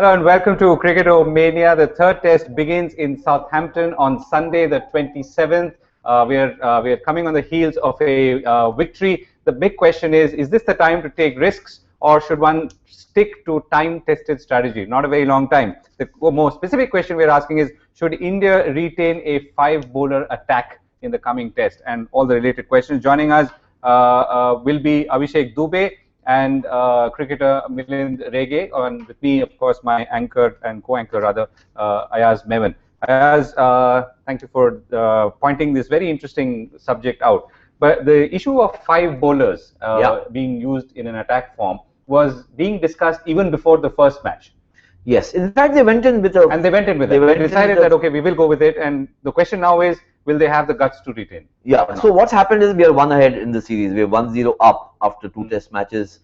Hello and welcome to Cricketer Mania. The third test begins in Southampton on Sunday, the 27th. We are coming on the heels of a victory. The big question is this the time to take risks, or should one stick to time-tested strategy? Not a very long time. The more specific question we are asking is, should India retain a five-bowler attack in the coming test? And all the related questions. Joining us will be Abhishek Dubey and cricketer Milind Rege, and with me, of course, my anchor and co-anchor rather, Ayaz Memon. Ayaz, thank you for pointing this very interesting subject out. But the issue of five bowlers being used in an attack form was being discussed even before the first match. Yes, in fact, they went in with a... And they went in with it. They decided that, okay, we will go with it. And the question now is, will they have the guts to retain? Yeah, so what's happened is we are one ahead in the series. We are 1-0 up after two test matches.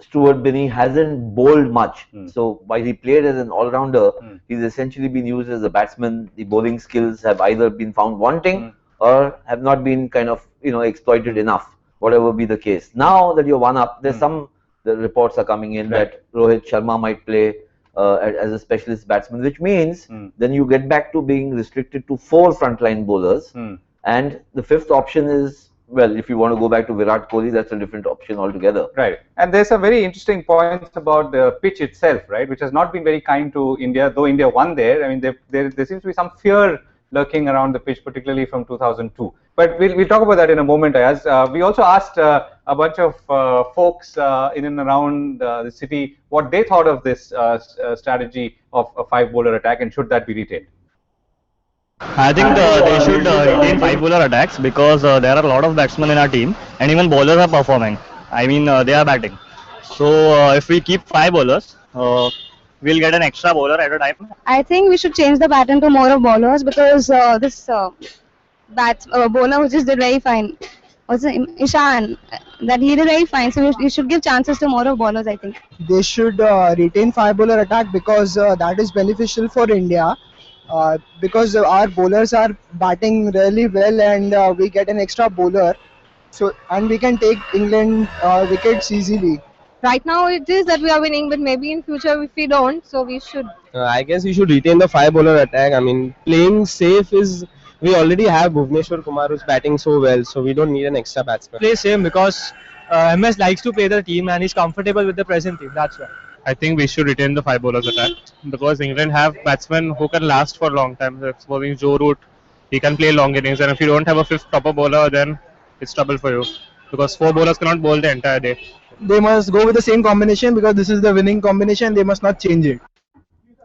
Stuart Binney hasn't bowled much. So while he played as an all-rounder, he's essentially been used as a batsman. The bowling skills have either been found wanting or have not been kind of, exploited enough, whatever be the case. Now that you're one up, there's the reports are coming in that Rohit Sharma might play as a specialist batsman, which means then you get back to being restricted to 4 frontline bowlers. And the fifth option is, well, if you want to go back to Virat Kohli, that's a different option altogether. Right. And there's some very interesting points about the pitch itself, right, which has not been very kind to India, though India won there. I mean, there seems to be some fear lurking around the pitch, particularly from 2002. But we'll talk about that in a moment, Ayaz. We also asked a bunch of folks in and around the city what they thought of this strategy of a five-bowler attack, and should that be retained? I think they should retain five-bowler attacks because there are a lot of batsmen in our team, and even bowlers are performing. I mean, they are batting. So if we keep 5 bowlers, we'll get an extra bowler at a time. I think we should change the pattern to more of bowlers because this bowler who just did very fine, what's his name? Ishan, that he did very fine. So we should give chances to more of bowlers, I think. They should retain five-bowler attack because that is beneficial for India. Because our bowlers are batting really well and we get an extra bowler, and we can take England wickets easily. Right now it is that we are winning, but maybe in future if we don't, so we should. I guess we should retain the five-bowler attack. I mean, playing safe is, we already have Bhuvneshwar Kumar who's batting so well, so we don't need an extra batsman. Play same because MS likes to play the team and he's comfortable with the present team, that's why. I think we should retain the 5 bowlers attack because England have batsmen who can last for a long time. Exposing Joe Root, he can play long innings, and if you don't have a fifth proper bowler, then it's trouble for you because 4 bowlers cannot bowl the entire day. They must go with the same combination because this is the winning combination. They must not change it.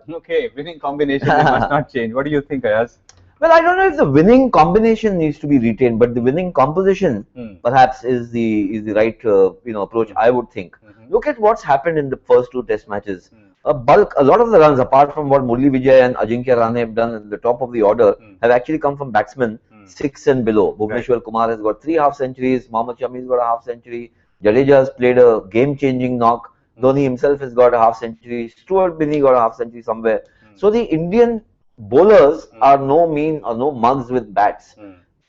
Okay, winning combination, they must not change. What do you think, Ayaz? Well, I don't know if the winning combination needs to be retained, but the winning composition perhaps is the right approach, I would think. Look at what's happened in the first 2 test matches. A lot of the runs, apart from what Murli Vijay and Ajinkya Rahane have done at the top of the order, have actually come from batsmen 6 and below. Bhuvneshwar Kumar has got 3 half centuries, Mohammad Shami's got a half century, Jadeja has played a game-changing knock, Dhoni himself has got a half century, Stuart Binney got a half century somewhere. So the Indian bowlers are no mean or no mugs with bats.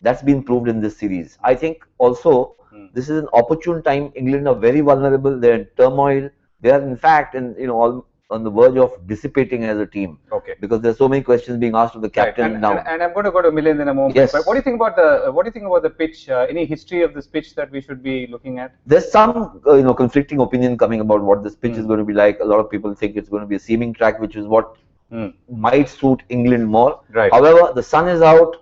That's been proved in this series. I think also this is an opportune time. England are very vulnerable. They're in turmoil. They are in fact all on the verge of dissipating as a team. Okay. Because there's so many questions being asked of the captain now. And I'm going to go to Milind in a moment. Yes. But what do you think about the pitch? Any history of this pitch that we should be looking at? There's some conflicting opinion coming about what this pitch is going to be like. A lot of people think it's going to be a seaming track, which is what might suit England more. Right. However, the sun is out.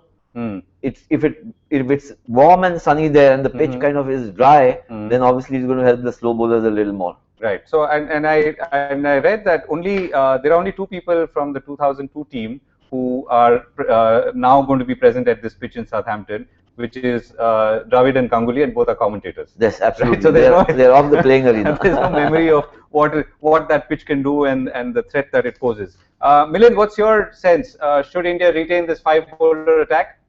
If it's warm and sunny there and the pitch kind of is dry, then obviously it's going to help the slow bowlers a little more. Right. So and I read that there are only 2 people from the 2002 team who are now going to be present at this pitch in Southampton, which is Dravid and Ganguly, and both are commentators. Yes, absolutely. Right? So they're off the playing arena. There's no memory of what that pitch can do and the threat that it poses. Milind, what's your sense? Should India retain this 5-bowler attack?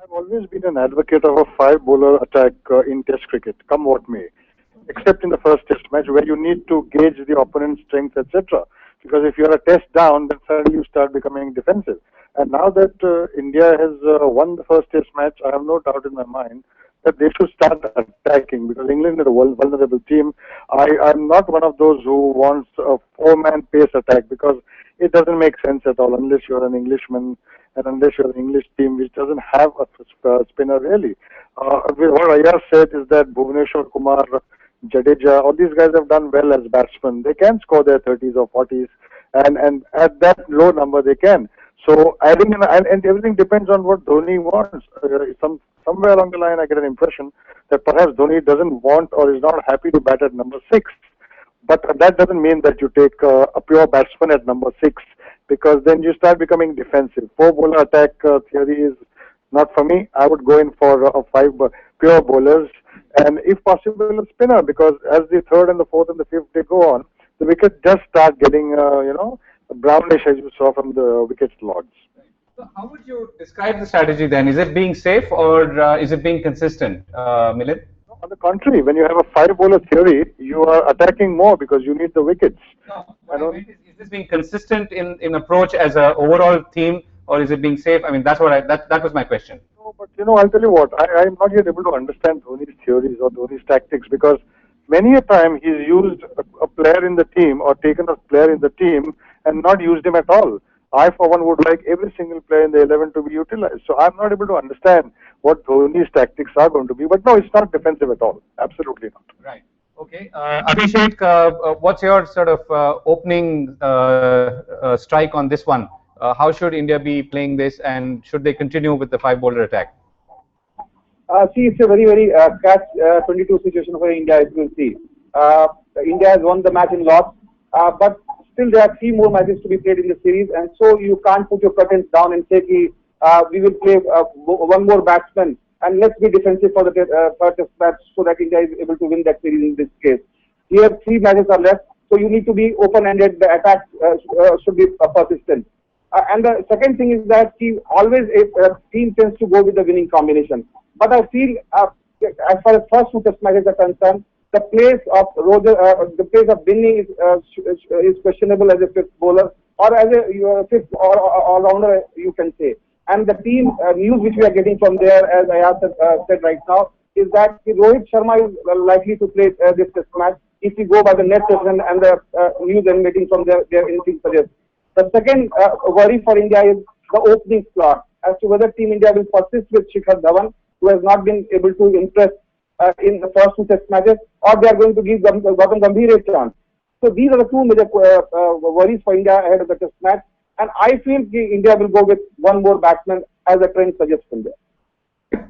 I've always been an advocate of a 5-bowler attack in Test cricket, come what may, except in the first Test match where you need to gauge the opponent's strength, etc. Because if you're a test down, then suddenly you start becoming defensive. And now that India has won the first Test match, I have no doubt in my mind that they should start attacking, because England is a vulnerable team. I'm not one of those who wants a four-man pace attack, because it doesn't make sense at all unless you're an Englishman and unless you're an English team which doesn't have a spinner really. What Ayaz said is that Bhuvneshwar Kumar, Jadeja, all these guys have done well as batsmen. They can score their 30s or 40s, and at that low number they can. So adding and everything depends on what Dhoni wants. Somewhere along the line, I get an impression that perhaps Dhoni doesn't want or is not happy to bat at number 6. But that doesn't mean that you take a pure batsman at number 6, because then you start becoming defensive. 4-bowler attack theory is not for me. I would go in for 5 pure bowlers, and if possible a spinner, because as the 3rd and the 4th and the 5th they go on, the wickets just start getting brownish, as you saw from the wickets logs. So how would you describe the strategy then? Is it being safe or is it being consistent, Milind? On the contrary, when you have a 5-bowler theory, you are attacking more because you need the wickets. No, is this being consistent in approach as an overall theme, or is it being safe? I mean, that's what that was my question. No, but I'll tell you what, I'm not yet able to understand Dhoni's theories or Dhoni's tactics, because many a time he's used a player in the team or taken a player in the team and not used him at all. I, for one, would like every single player in the 11 to be utilized. So I'm not able to understand what Dhoni's tactics are going to be. But no, it's not defensive at all. Absolutely not. Right. Okay. Abhishek, what's your sort of opening strike on this one? How should India be playing this, and should they continue with the 5-bowler attack? See, it's a very, very catch-22 situation for India, as you will see. India has won the match in loss, but still there are 3 more matches to be played in the series, and so you can't put your curtains down and say, we will play 1 more batsman and let's be defensive for the first match so that India is able to win that series in this case. Here, 3 matches are left, so you need to be open-ended. The attack should be persistent. And the second thing is that always a team tends to go with the winning combination. But I feel, as far as first 2 test matches are concerned, the place of Binny is questionable as a 5th bowler or as a 5th all-rounder, you can say. And the team news which we are getting from there, as Ayaz said right now, is that Rohit Sharma is likely to play this test match if we go by the net session and the news emanating from their anything suggests. The second worry for India is the opening slot, as to whether Team India will persist with Shikhar Dhawan, who has not been able to impress in the first 2 test matches, or they are going to give Gautam Gambhir a chance. So these are the 2 major worries for India ahead of the test match, and I feel India will go with 1 more batsman, as the trend suggests from there.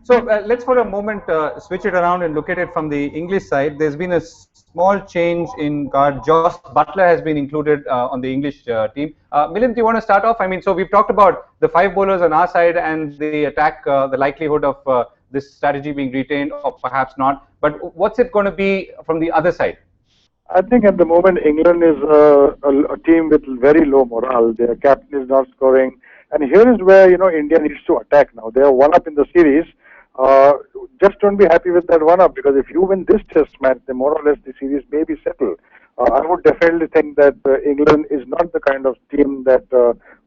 So let's for a moment switch it around and look at it from the English side. There's been a small change in guard. Josh Butler has been included on the English team. Milind, do you want to start off? I mean, so we've talked about the 5 bowlers on our side and the attack, the likelihood of this strategy being retained or perhaps not. But what's it going to be from the other side? I think at the moment England is a team with very low morale. Their captain is not scoring. And here is where, India needs to attack now. They are 1 up in the series. Just don't be happy with that 1 up, because if you win this test match, then more or less the series may be settled. I would definitely think that England is not the kind of team that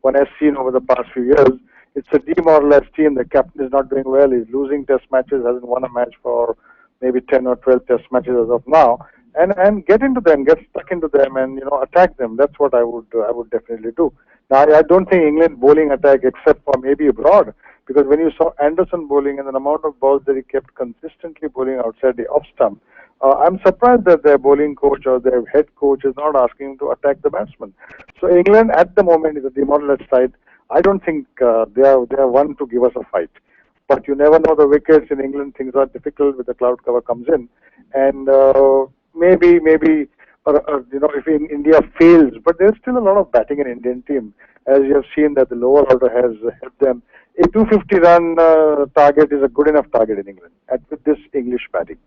one has seen over the past few years. It's a demoralized team. The captain is not doing well. He's losing test matches, hasn't won a match for maybe 10 or 12 test matches as of now. And get into them, get stuck into them, and attack them. That's what I would definitely do. Now I don't think England bowling attack, except for maybe abroad, because when you saw Anderson bowling and the amount of balls that he kept consistently bowling outside the off stump, I'm surprised that their bowling coach or their head coach is not asking him to attack the batsman. So England at the moment is a demoralized side. I don't think they are one to give us a fight. But you never know the wickets in England. Things are difficult when the cloud cover comes in, and maybe if India fails, but there's still a lot of batting in Indian team, as you have seen that the lower order has helped them. A 250-run target is a good enough target in England with this English batting.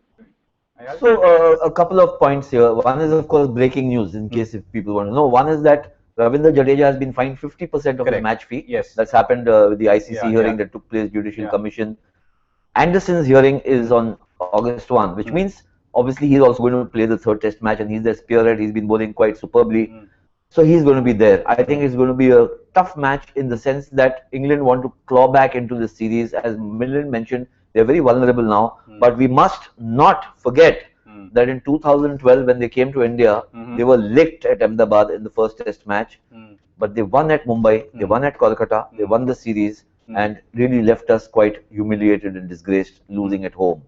So a couple of points here. One is, of course, breaking news, in case if people want to know. One is that Govindraj Ethiraj has been fined 50% of the match fee. Yes. That's happened with the ICC hearing that took place, Judicial Commission. Anderson's hearing is on August 1, which means obviously he's also going to play the 3rd test match, and he's the spearhead. He's been bowling quite superbly. So he's going to be there. I think it's going to be a tough match in the sense that England want to claw back into the series. As Milind mentioned, They're very vulnerable now. But we must not forget that in 2012, when they came to India, they were licked at Ahmedabad in the first test match. But they won at Mumbai, they won at Kolkata, they won the series, and really left us quite humiliated and disgraced, losing at home.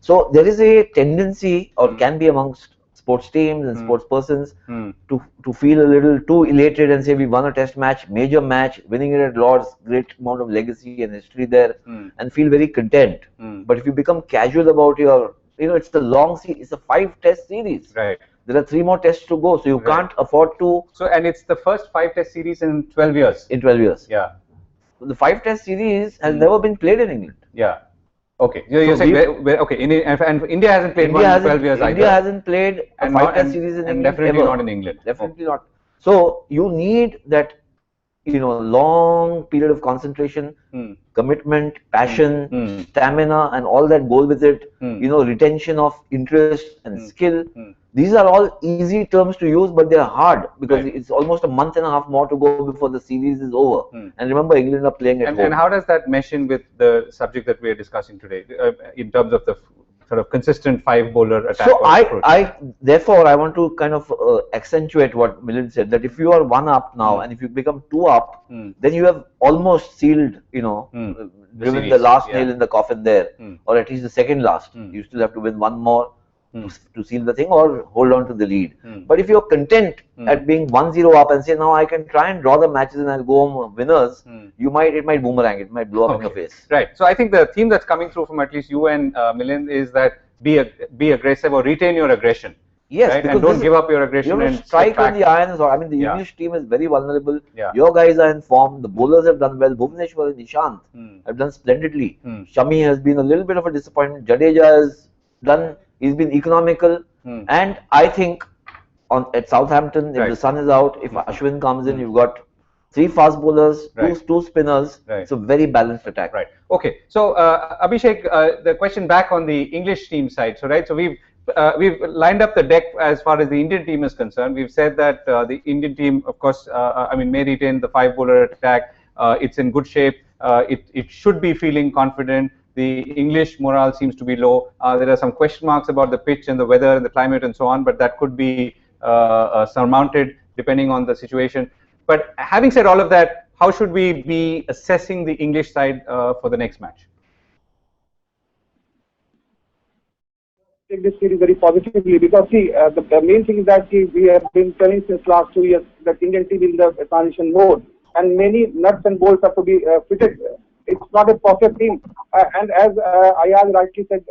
So there is a tendency, or can be amongst sports teams and sports persons, to feel a little too elated and say we won a test match, major match, winning it at Lord's, great amount of legacy and history there, and feel very content. But if you become casual about your, it's the long series, it's a 5-test series. Right. There are 3 more tests to go, so you can't afford to. So, and it's the first 5-test series in 12 years. In 12 years. Yeah. The 5-test series has never been played in England. Yeah. Okay. You're saying, okay, and India hasn't played one in 12 years either. India hasn't played a 5-test series in England. And definitely ever. not in England. Definitely not. So, you need that, long period of concentration, commitment, passion, stamina, and all that goes with it, retention of interest and skill. These are all easy terms to use, but they're hard because it's almost a month and a half more to go before the series is over. And remember, England are playing at home. And how does that mesh in with the subject that we are discussing today, in terms of the sort of consistent 5-bowler attack? So therefore, I want to kind of accentuate what Milind said, that if you are 1 up now and if you become 2 up, then you have almost sealed, driven the last nail in the coffin there, or at least the second last. You still have to win 1 more to seal the thing or hold on to the lead. But if you're content at being 1-0 up and say, now I can try and draw the matches and I'll go home winners, it might boomerang, it might blow up in your face. Right. So I think the theme that's coming through from at least you and Milind is that be aggressive or retain your aggression. Yes, right? And don't give up your aggression and strike when the iron is hot. I mean, the English team is very vulnerable. Your guys are in form. The bowlers have done well. Bhuvneshwar and Ishant have done splendidly. Shami has been a little bit of a disappointment. Jadeja has done. He's been economical, and I think at Southampton, if the sun is out, if Ashwin comes in, you've got 3 fast bowlers, 2 spinners. It's a very balanced attack. Right. Okay. So Abhishek, the question back on the English team side. So so we've lined up the deck as far as the Indian team is concerned. We've said that the Indian team, of course, may retain the 5-bowler attack. It's in good shape. It should be feeling confident. The English morale seems to be low. There are some question marks about the pitch and the weather and the climate and so on, but that could be surmounted depending on the situation. But having said all of that, how should we be assessing the English side for the next match? Take this series very positively because the main thing is that we have been telling since last 2 years that Indian team is in the transition mode and many nuts and bolts have to be fitted. It's not a perfect team, and as Ayaz rightly said,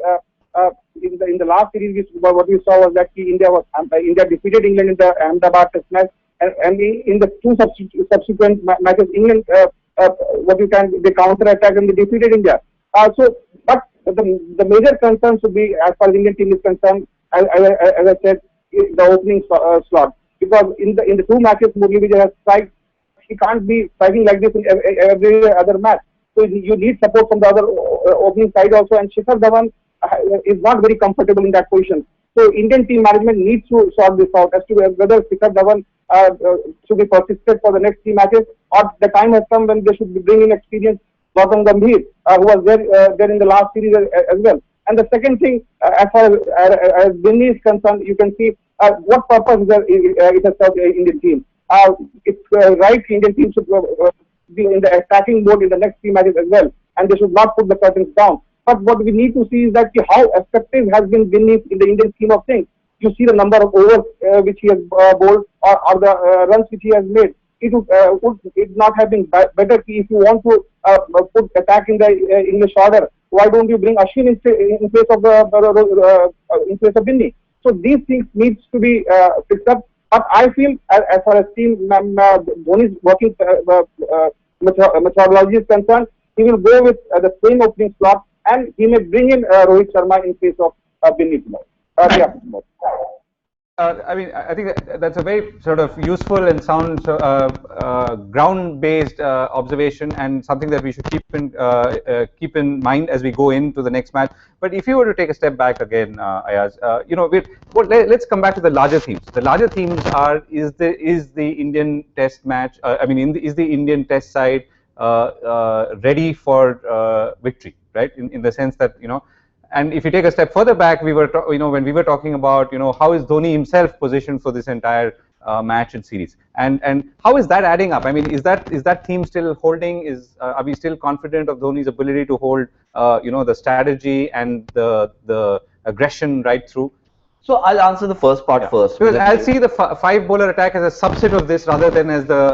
in the last series, what we saw was that India defeated England in the Ahmedabad Test match, and in the 2 subsequent matches, England they counter-attacked and they defeated India. But the major concern should be, as far as Indian team is concerned, as I said, the opening slot, because in the 2 matches Murli Vijay has striked, he can't be striking like this in every other match. So you need support from the other opening side also, and Shikhar Dhawan is not very comfortable in that position. So Indian team management needs to sort this out as to whether Shikhar Dhawan should be persisted for the next 3 matches, or the time has come when they should be bringing experienced Gautam Gambhir, who was there in the last series as well. And the second thing, as far as Binny is concerned, you can see what purpose it has served the Indian team. It's right, Indian team should be in the attacking mode in the next 3 matches as well, and they should not put the curtains down. But what we need to see is that how effective has been Binny in the Indian scheme of things. You see the number of overs which he has bowled, or the runs which he has made. It would it not have been better if you want to put attack in the English order? Why don't you bring Ashwin in place of Binny? So these things needs to be fixed up. But I feel, as far as team Dhoni's working methodology is concerned, he will go with the same opening slot, and he may bring in Rohit Sharma in place of Binny tomorrow. I think that's a very sort of useful and sound ground-based observation, and something that we should keep in mind as we go into the next match. But if you were to take a step back again, Ayaz, let's come back to the larger themes. The larger themes is the Indian Test match. Is the Indian Test side ready for victory, right? In the sense that, and if you take a step further back, we were, when we were talking about, how is Dhoni himself positioned for this entire match and series, and how is that adding up? I mean, is that theme still holding? Are we still confident of Dhoni's ability to hold, the strategy and the aggression right through? So I'll answer the first part first. Because I'll see the five bowler attack as a subset of this rather than as the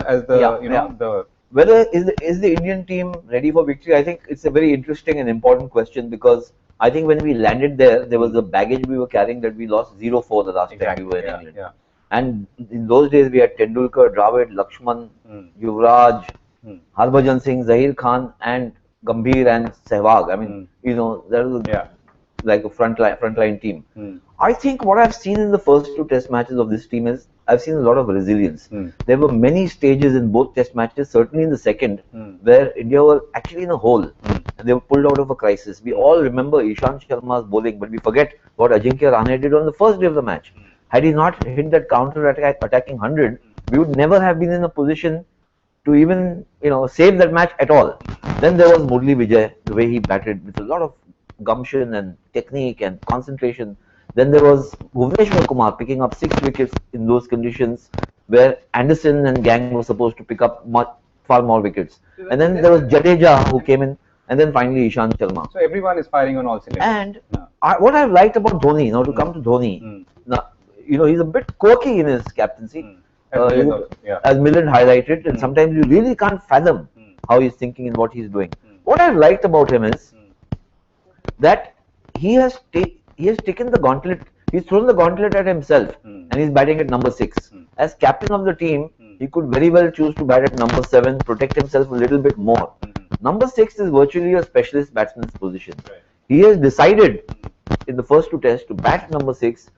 the. Whether is the Indian team ready for victory? I think it's a very interesting and important question, because I think when we landed there was the baggage we were carrying that we lost 0-4 the last time we were in England. Yeah. And in those days we had Tendulkar, Dravid, Lakshman, Yuvraj, Harbhajan Singh, Zahir Khan, and Gambhir and Sehwag. I mean, that was like a frontline team. I think what I've seen in the first two test matches of this team is I've seen a lot of resilience. There were many stages in both test matches, certainly in the second, where India were actually in a hole and they were pulled out of a crisis. We all remember Ishant Sharma's bowling, but we forget what Ajinkya Rahane did on the first day of the match. Had he not hit that counter attacking 100, we would never have been in a position to even save that match at all. Then there was Murli Vijay, the way he batted with a lot of gumption and technique and concentration. Then there was Govindraj Kumar picking up 6 wickets in those conditions where Anderson and gang were supposed to pick up far more wickets. And then there was Jadeja who came in, and then finally Ishant Sharma. So everyone is firing on all cylinders. And what I've liked about Dhoni, now to come to Dhoni, now, he's a bit quirky in his captaincy, as Milind highlighted, and sometimes you really can't fathom how he's thinking and what he's doing. What I've liked about him is that he has taken the gauntlet, he's thrown the gauntlet at himself, and he's batting at number 6. As captain of the team, he could very well choose to bat at number 7, protect himself a little bit more. Number 6 is virtually a specialist batsman's position. He has decided in the first two tests to bat at number 6,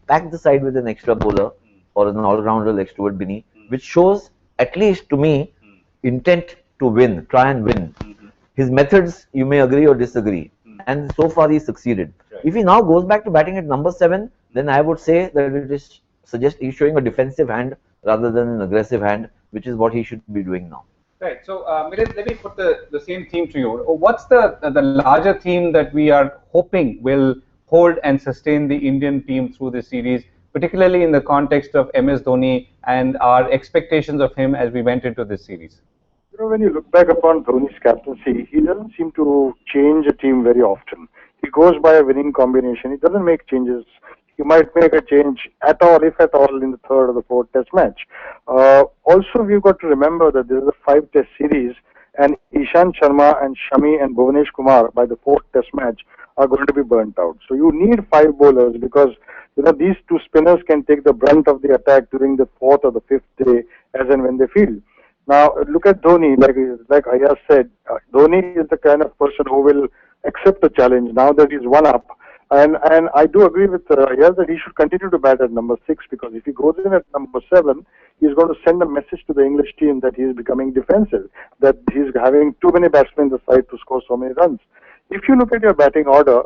pack the side with an extra bowler or an all-rounder like Stuart Binney, which shows, at least to me, intent to win, try and win. His methods, you may agree or disagree, and so far he succeeded. If he now goes back to batting at number 7, then I would say that it is he's showing a defensive hand rather than an aggressive hand, which is what he should be doing now. Right. So, Milind, let me put the same theme to you. What's the larger theme that we are hoping will hold and sustain the Indian team through this series, particularly in the context of MS Dhoni and our expectations of him as we went into this series? When you look back upon Dhoni's captaincy, he doesn't seem to change a team very often. He goes by a winning combination. He doesn't make changes. He might make a change at all, if at all, in the third or the fourth test match. Also, we've got to remember that this is a 5-test series, and Ishant Sharma and Shami and Bhuvanesh Kumar by the fourth test match are going to be burnt out. So you need 5 bowlers, because these 2 spinners can take the brunt of the attack during the 4th or the 5th day as and when they feel. Now look at Dhoni, like Ayaz said, Dhoni is the kind of person who will accept the challenge now that he's one up. And I do agree with Ayaz that he should continue to bat at number 6, because if he goes in at number 7, he's going to send a message to the English team that he is becoming defensive, that he's having too many batsmen in the side to score so many runs. If you look at your batting order,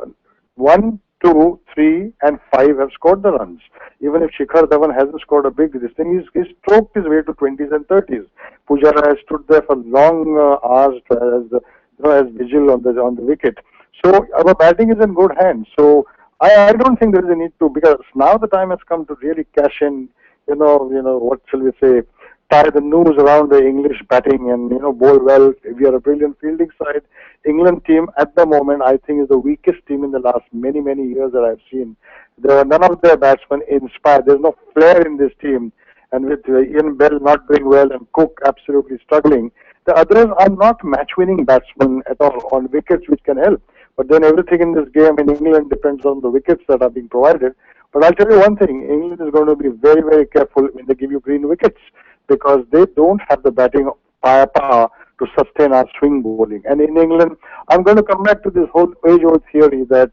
1, 2, 3 and 5 have scored the runs. Even if Shikhar Dhawan hasn't scored a big this thing, he's stroked his way to 20s and 30s. Pujara has stood there for long hours as vigil on the wicket. So our batting is in good hands. So I don't think there is a need to, because now the time has come to really cash in, what shall we say, tie the noose around the English batting and, bowl well. We are a brilliant fielding side. England team at the moment, I think, is the weakest team in the last many, many years that I've seen. There are none of their batsmen inspired. There's no flair in this team. And with Ian Bell not doing well and Cook absolutely struggling, the others are not match-winning batsmen at all on wickets which can help. But then everything in this game in England depends on the wickets that are being provided. But I'll tell you one thing, England is going to be very, very careful when they give you green wickets, because they don't have the batting firepower to sustain our swing bowling. And in England, I'm going to come back to this whole age-old theory that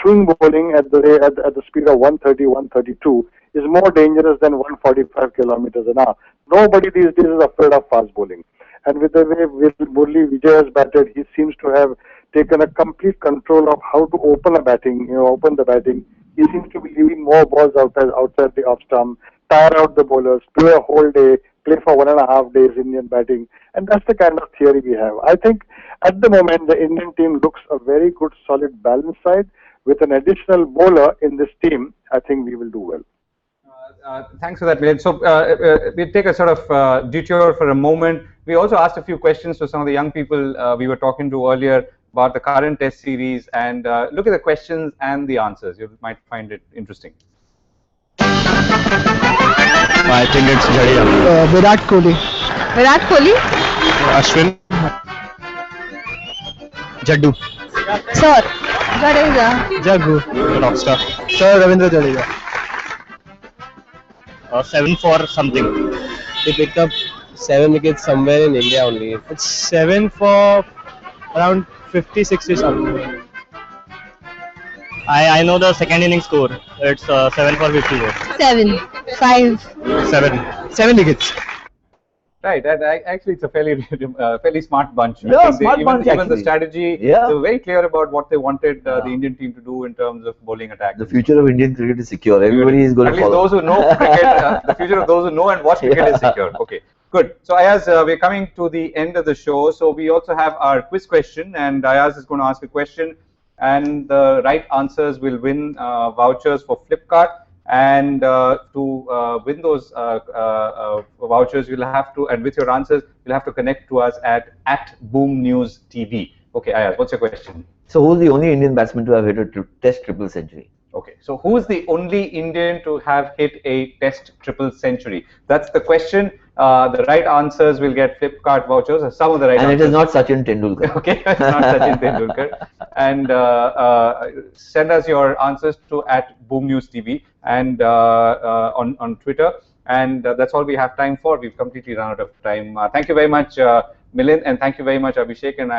swing bowling at the speed of 130, 132 is more dangerous than 145 kilometers an hour. Nobody these days is afraid of fast bowling. And with the way Murli Vijay has batted, he seems to have taken a complete control of how to open the batting. He seems to be leaving more balls outside the off stump, tire out the bowlers, play a whole day, play for 1.5 days Indian batting, and that's the kind of theory we have. I think at the moment the Indian team looks a very good, solid, balanced side. With an additional bowler in this team, I think we will do well. Thanks for that, Milind. So we'll take a sort of detour for a moment. We also asked a few questions to some of the young people we were talking to earlier about the current test series, and look at the questions and the answers. You might find it interesting. I think it's Jadea. Virat Kohli. Virat Kohli? Ashwin. Jaddu. Sir. Jadeja. Jaggu. Rockstar. Sir Ravindra Jadeja. 7 for something. He picked up 7 wickets somewhere in India only. It's 7 for around 50, 60 something. I know the second inning score. It's 7 for 54. 7. 5. 7 wickets. Right, actually it's a fairly smart bunch. Yeah, I think smart bunch, even the actually. strategy, Yeah. they were very clear about what they wanted the Indian team to do in terms of bowling attack. The future of Indian cricket is secure. Everybody is going At to least follow. those who know cricket, the future of those who know and watch cricket is secure. Okay, good. So Ayaz, we're coming to the end of the show. So we also have our quiz question, and Ayaz is going to ask a question, and the right answers will win vouchers for Flipkart. And to win those vouchers, you'll have to, and with your answers, you'll have to connect to us at Boom News TV. Okay, Ayaz, what's your question? So who's the only Indian batsman to have hit a test triple century? Okay, so who's the only Indian to have hit a test triple century? That's the question. The right answers will get Flipkart vouchers, or some of the right And answers. it is not Sachin Tendulkar. Okay, it's not Sachin Tendulkar. And send us your answers to @Boom News TV and on Twitter. And that's all we have time for. We've completely run out of time. Thank you very much, Milind, and thank you very much, Abhishek and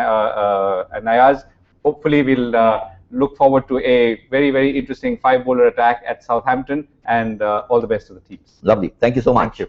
Ayaz. Hopefully, we'll look forward to a very, very interesting 5-bowler attack at Southampton, and all the best to the teams. Lovely. Thank you so much. Thank you.